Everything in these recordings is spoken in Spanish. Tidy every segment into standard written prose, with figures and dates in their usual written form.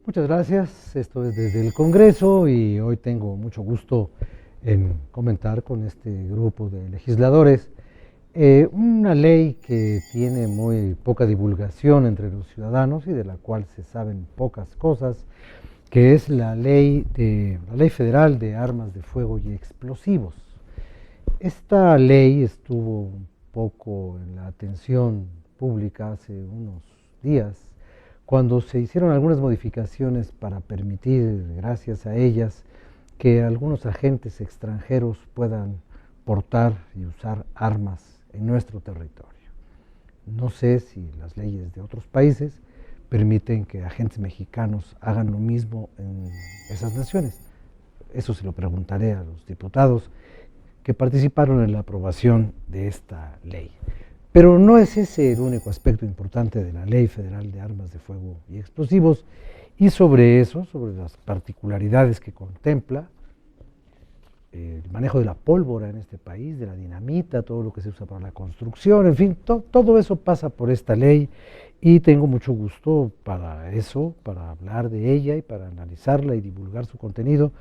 Muchas gracias. Esto es desde el Congreso y hoy tengo mucho gusto en comentar con este grupo de legisladores una ley que tiene muy poca divulgación entre los ciudadanos y de la cual se saben pocas cosas, que es la ley federal de armas de fuego y explosivos. Esta ley estuvo un poco en la atención pública hace unos días, cuando se hicieron algunas modificaciones para permitir, gracias a ellas, que algunos agentes extranjeros puedan portar y usar armas en nuestro territorio. No sé si las leyes de otros países permiten que agentes mexicanos hagan lo mismo en esas naciones. Eso se lo preguntaré a los diputados que participaron en la aprobación de esta ley. Pero no es ese el único aspecto importante de la Ley Federal de Armas de Fuego y Explosivos, y sobre eso, sobre las particularidades que contempla, el manejo de la pólvora en este país, de la dinamita, todo lo que se usa para la construcción, en fin, todo eso pasa por esta ley y tengo mucho gusto para eso, para hablar de ella y para analizarla y divulgar su contenido,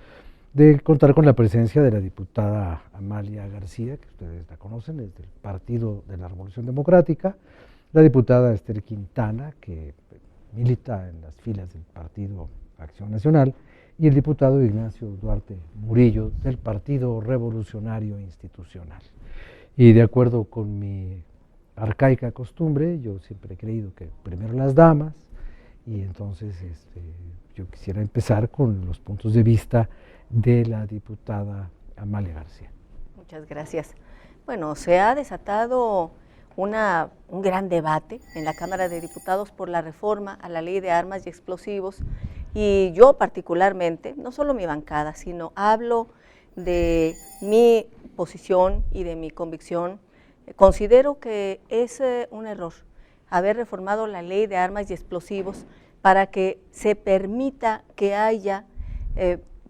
de contar con la presencia de la diputada Amalia García, que ustedes la conocen, es del Partido de la Revolución Democrática, la diputada Esther Quintana, que milita en las filas del Partido Acción Nacional, y el diputado Ignacio Duarte Murillo, del Partido Revolucionario Institucional. Y de acuerdo con mi arcaica costumbre, yo siempre he creído que primero las damas, y entonces yo quisiera empezar con los puntos de vista de la diputada Amalia García. Muchas gracias. Bueno, se ha desatado un gran debate en la Cámara de Diputados por la reforma a la Ley de Armas y Explosivos, y yo particularmente, no solo mi bancada, sino hablo de mi posición y de mi convicción. Considero que es un error haber reformado la Ley de Armas y Explosivos para que se permita que haya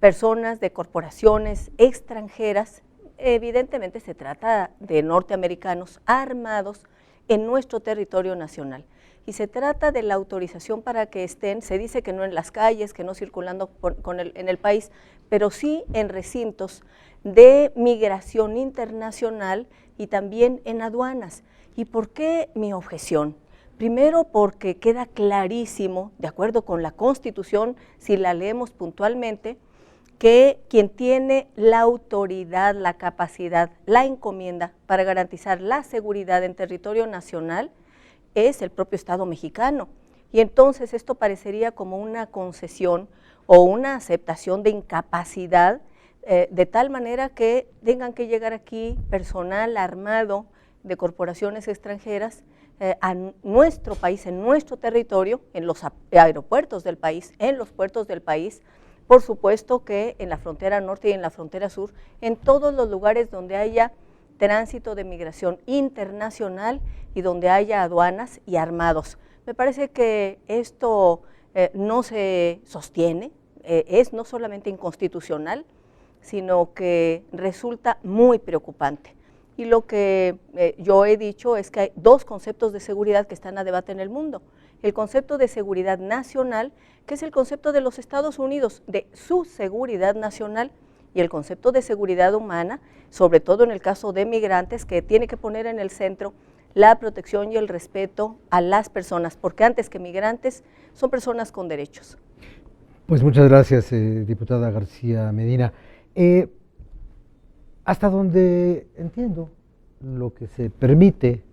personas de corporaciones extranjeras. Evidentemente se trata de norteamericanos armados en nuestro territorio nacional, y se trata de la autorización para que estén, se dice que no en las calles, que no circulando en el país, pero sí en recintos de migración internacional y también en aduanas. ¿Y por qué mi objeción? Primero, porque queda clarísimo, de acuerdo con la Constitución, si la leemos puntualmente, que quien tiene la autoridad, la capacidad, la encomienda para garantizar la seguridad en territorio nacional es el propio Estado mexicano. Y entonces esto parecería como una concesión o una aceptación de incapacidad, de tal manera que tengan que llegar aquí personal armado de corporaciones extranjeras a nuestro país, en nuestro territorio, en los aeropuertos del país, en los puertos del país. Por supuesto que en la frontera norte y en la frontera sur, en todos los lugares donde haya tránsito de migración internacional y donde haya aduanas y armados. Me parece que esto no se sostiene, es no solamente inconstitucional, sino que resulta muy preocupante. Y lo que yo he dicho es que hay dos conceptos de seguridad que están a debate en el mundo. El concepto de seguridad nacional, que es el concepto de los Estados Unidos, de su seguridad nacional, y el concepto de seguridad humana, sobre todo en el caso de migrantes, que tiene que poner en el centro la protección y el respeto a las personas, porque antes que migrantes son personas con derechos. Pues muchas gracias, diputada García Medina. Hasta donde entiendo, lo que se permite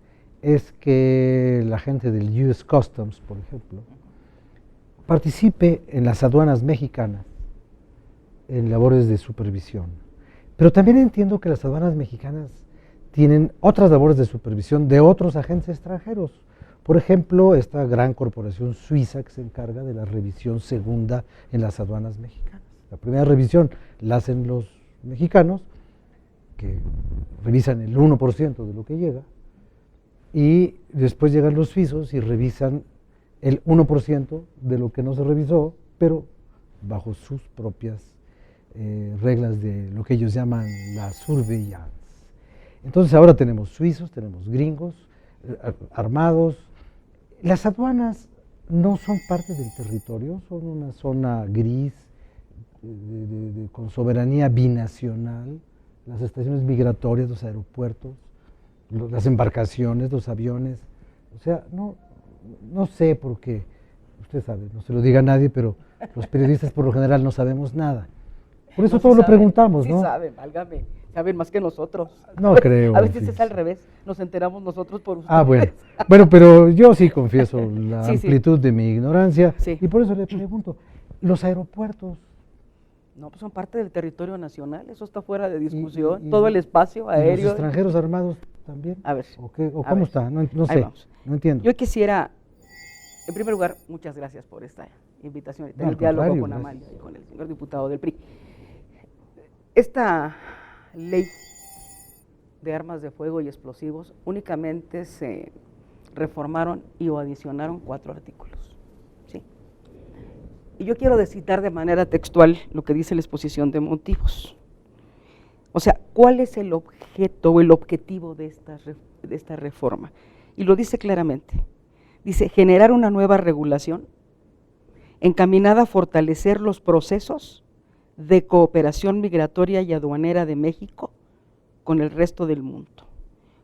es que la gente del US Customs, por ejemplo, participe en las aduanas mexicanas en labores de supervisión. Pero también entiendo que las aduanas mexicanas tienen otras labores de supervisión de otros agentes extranjeros. Por ejemplo, esta gran corporación suiza que se encarga de la revisión segunda en las aduanas mexicanas. La primera revisión la hacen los mexicanos, que revisan el 1% de lo que llega, y después llegan los suizos y revisan el 1% de lo que no se revisó, pero bajo sus propias reglas de lo que ellos llaman la surveillance. Entonces ahora tenemos suizos, tenemos gringos, armados. Las aduanas no son parte del territorio, son una zona gris con soberanía binacional, las estaciones migratorias, los aeropuertos, las embarcaciones, los aviones. O sea, no sé por qué, usted sabe, no se lo diga a nadie, pero los periodistas por lo general no sabemos nada. Por eso todo lo preguntamos, ¿no? Sí saben, válgame, saben más que nosotros. No creo. A veces es al revés, nos enteramos nosotros por ustedes. Ah, bueno. Bueno, pero yo sí confieso la Sí, amplitud de mi ignorancia, Sí. y por eso le pregunto, los aeropuertos, No, pues son parte del territorio nacional, eso está fuera de discusión, y todo el espacio ¿y los aéreo. extranjeros armados también? A ver, ¿O a cómo ver. está? No Ahí sé, vamos. no entiendo. Yo quisiera, en primer lugar, muchas gracias por esta invitación y No, tener al diálogo contrario, con gracias. Amalia y con el señor diputado del PRI. Esta ley de armas de fuego y explosivos únicamente se reformaron y o adicionaron 4 artículos. ¿Sí? Y yo quiero citar de manera textual lo que dice la exposición de motivos. O sea, ¿cuál es el objeto o el objetivo de esta reforma? Y lo dice claramente. Dice, generar una nueva regulación encaminada a fortalecer los procesos de cooperación migratoria y aduanera de México con el resto del mundo,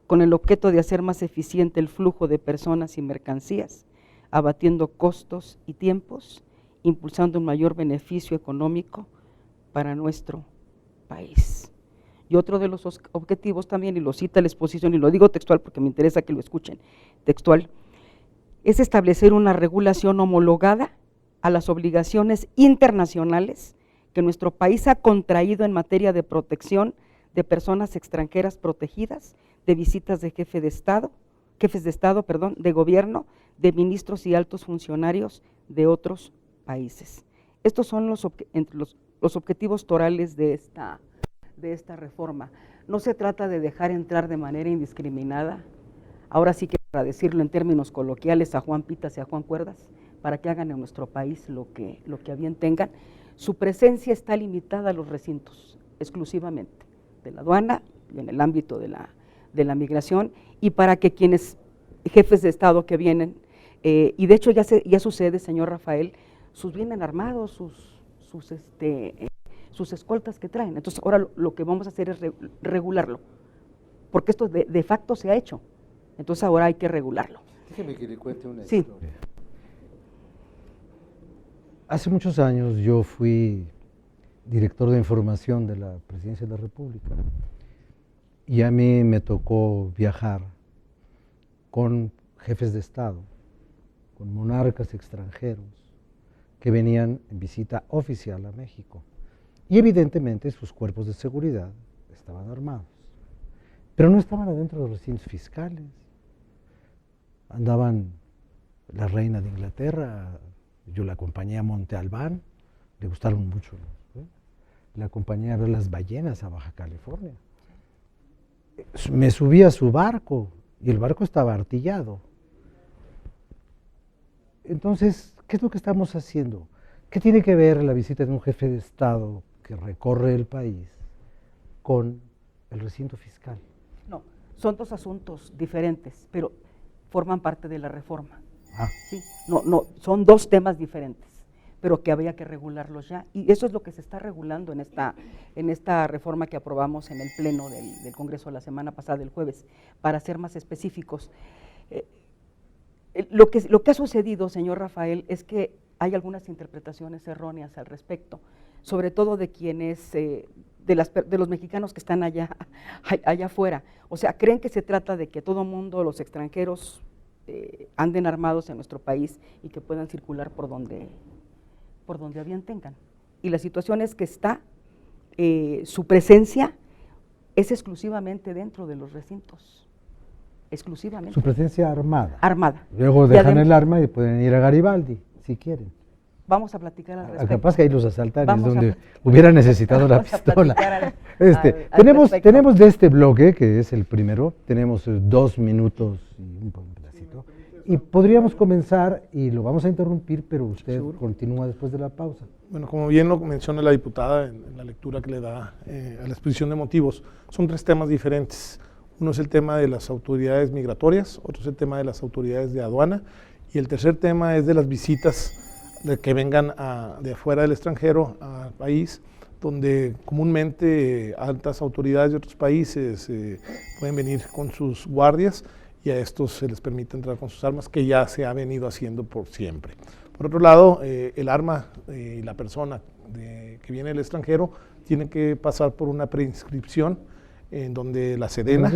con el objeto de hacer más eficiente el flujo de personas y mercancías, abatiendo costos y tiempos, impulsando un mayor beneficio económico para nuestro país. Y otro de los objetivos también, y lo cita la exposición, y lo digo textual porque me interesa que lo escuchen, textual, es establecer una regulación homologada a las obligaciones internacionales que nuestro país ha contraído en materia de protección de personas extranjeras protegidas, de visitas de jefes de Estado, de gobierno, de ministros y altos funcionarios de otros países. Estos son los objetivos torales de esta reforma. No se trata de dejar entrar de manera indiscriminada, ahora sí que para decirlo en términos coloquiales, a Juan Pitas y a Juan Cuerdas, para que hagan en nuestro país lo que a bien tengan. Su presencia está limitada a los recintos, exclusivamente, de la aduana y en el ámbito de la migración, y para que quienes, jefes de Estado que vienen, y de hecho ya sucede, señor Rafael, vienen armados, sus escoltas que traen. Entonces ahora lo que vamos a hacer es regularlo, porque esto de facto se ha hecho, entonces ahora hay que regularlo. Déjeme que le cuente una Sí. historia. Hace muchos años yo fui director de información de la Presidencia de la República y a mí me tocó viajar con jefes de Estado, con monarcas extranjeros que venían en visita oficial a México. Y evidentemente sus cuerpos de seguridad estaban armados, pero no estaban adentro de los recintos fiscales. Andaban la reina de Inglaterra, yo la acompañé a Monte Albán, le gustaron mucho, la acompañé a ver las ballenas a Baja California. Me subí a su barco y el barco estaba artillado. Entonces, ¿qué es lo que estamos haciendo? ¿Qué tiene que ver la visita de un jefe de Estado que recorre el país con el recinto fiscal? No, son 2 asuntos diferentes, pero forman parte de la reforma. Ah. Sí, no, son 2 temas diferentes, pero que había que regularlos ya, y eso es lo que se está regulando en esta reforma que aprobamos en el Pleno del Congreso la semana pasada, el jueves, para ser más específicos. Lo que ha sucedido, señor Rafael, es que hay algunas interpretaciones erróneas al respecto, sobre todo de quienes, de los mexicanos que están allá afuera. O sea, creen que se trata de que todo mundo, los extranjeros, anden armados en nuestro país y que puedan circular por donde a bien tengan. Y la situación es que su presencia es exclusivamente dentro de los recintos, exclusivamente. Su presencia armada. Armada. Luego dejan el arma y pueden ir a Garibaldi, si quieren. Vamos a platicar al respecto. Capaz que ahí los asaltan, es Vamos donde hubiera necesitado la Vamos a pistola. platicar Tenemos de este bloque, que es el primero, tenemos 2 minutos y un pedacito, y podríamos comenzar, y lo vamos a interrumpir, pero usted continúa después de la pausa. Bueno, como bien lo menciona la diputada en la lectura que le da a la exposición de motivos, son 3 temas diferentes. Uno es el tema de las autoridades migratorias, otro es el tema de las autoridades de aduana, Y el tercer tema es de las visitas de que vengan de afuera del extranjero al país, donde comúnmente altas autoridades de otros países pueden venir con sus guardias y a estos se les permite entrar con sus armas, que ya se ha venido haciendo por siempre. Por otro lado, el arma y la persona que viene del extranjero tiene que pasar por una preinscripción en donde la Sedena,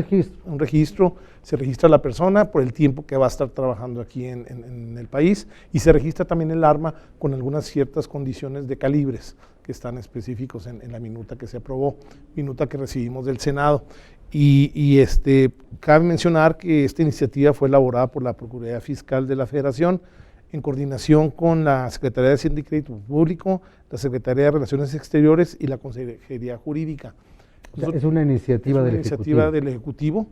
un registro, se registra la persona por el tiempo que va a estar trabajando aquí en el país, y se registra también el arma con algunas ciertas condiciones de calibres que están específicos en la minuta que se aprobó, minuta que recibimos del Senado. Y cabe mencionar que esta iniciativa fue elaborada por la Procuraduría Fiscal de la Federación en coordinación con la Secretaría de Hacienda y Crédito Público, la Secretaría de Relaciones Exteriores y la Consejería Jurídica. Es una iniciativa del Ejecutivo.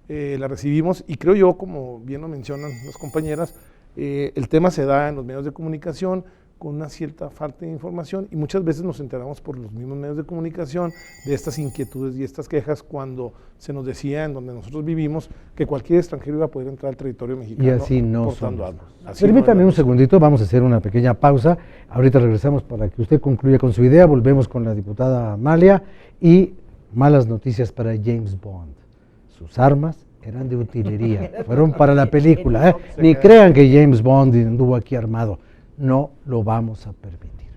La recibimos y creo yo, como bien lo mencionan las compañeras, el tema se da en los medios de comunicación con una cierta falta de información, y muchas veces nos enteramos por los mismos medios de comunicación de estas inquietudes y estas quejas, cuando se nos decía en donde nosotros vivimos que cualquier extranjero iba a poder entrar al territorio mexicano. Y así no portando armas. Permítame un segundito, vamos a hacer una pequeña pausa. Ahorita regresamos para que usted concluya con su idea. Volvemos con la diputada Amalia y malas noticias para James Bond. Sus armas eran de utilería, fueron para la película. Ni crean que James Bond anduvo aquí armado. No lo vamos a permitir.